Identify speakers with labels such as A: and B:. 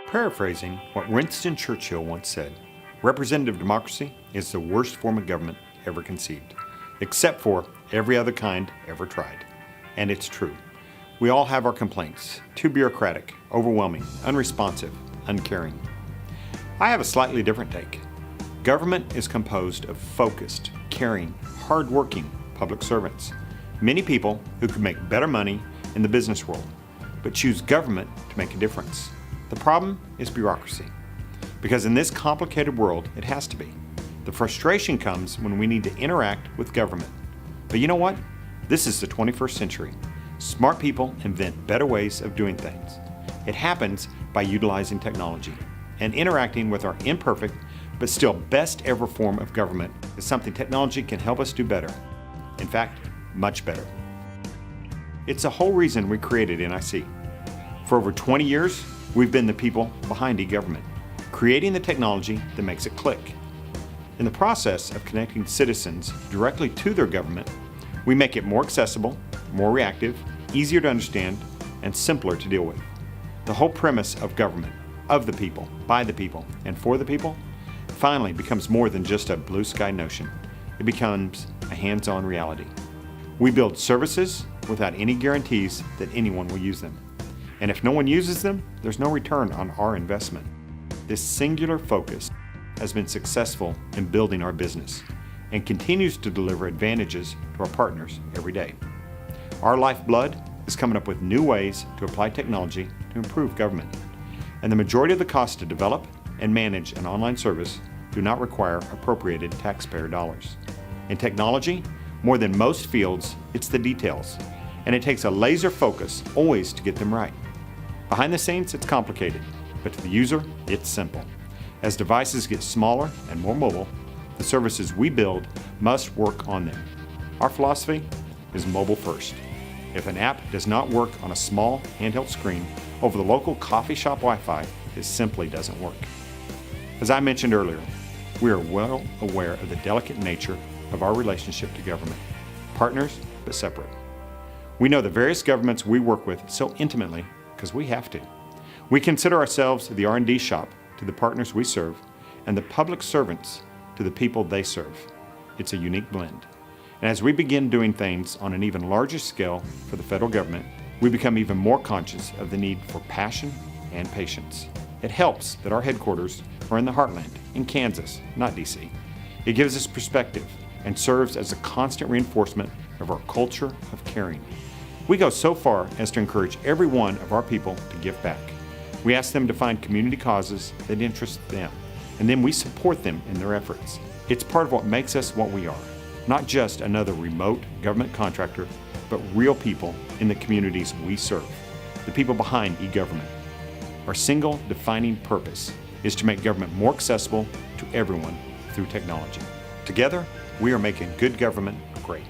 A: Paraphrasing what Winston Churchill once said, representative democracy is the worst form of government ever conceived, except for every other kind ever tried. And it's true. We all have our complaints, too bureaucratic, overwhelming, unresponsive, uncaring. I have a slightly different take. Government is composed of focused, caring, hard-working public servants. Many people who could make better money in the business world, but choose government to make a difference. The problem is bureaucracy, because in this complicated world, it has to be. The frustration comes when we need to interact with government. But you know what? This is the 21st century. Smart people invent better ways of doing things. It happens by utilizing technology, and interacting with our imperfect but still best ever form of government is something technology can help us do better. In fact, much better. It's the whole reason we created NIC. For over 20 years, we've been the people behind eGovernment, creating the technology that makes it click. In the process of connecting citizens directly to their government, we make it more accessible, more reactive, easier to understand, and simpler to deal with. The whole premise of government, of the people, by the people, and for the people, finally becomes more than just a blue sky notion. It becomes a hands-on reality. We build services without any guarantees that anyone will use them. And if no one uses them, there's no return on our investment. This singular focus has been successful in building our business and continues to deliver advantages to our partners every day. Our lifeblood is coming up with new ways to apply technology to improve government. And the majority of the cost to develop and manage an online service do not require appropriated taxpayer dollars. In technology, more than most fields, it's the details, and it takes a laser focus always to get them right. Behind the scenes, it's complicated, but to the user, it's simple. As devices get smaller and more mobile, the services we build must work on them. Our philosophy is mobile first. If an app does not work on a small handheld screen over the local coffee shop Wi-Fi, it simply doesn't work. As I mentioned earlier, we are well aware of the delicate nature of our relationship to government, partners but separate. We know the various governments we work with so intimately because we have to. We consider ourselves the R&D shop to the partners we serve and the public servants to the people they serve. It's a unique blend. And as we begin doing things on an even larger scale for the federal government, we become even more conscious of the need for passion and patience. It helps that our headquarters are in the heartland, in Kansas, not DC. It gives us perspective and serves as a constant reinforcement of our culture of caring. We go so far as to encourage every one of our people to give back. We ask them to find community causes that interest them, and then we support them in their efforts. It's part of what makes us what we are, not just another remote government contractor, but real people in the communities we serve, the people behind eGovernment. Our single defining purpose is to make government more accessible to everyone through technology. Together, we are making good government great.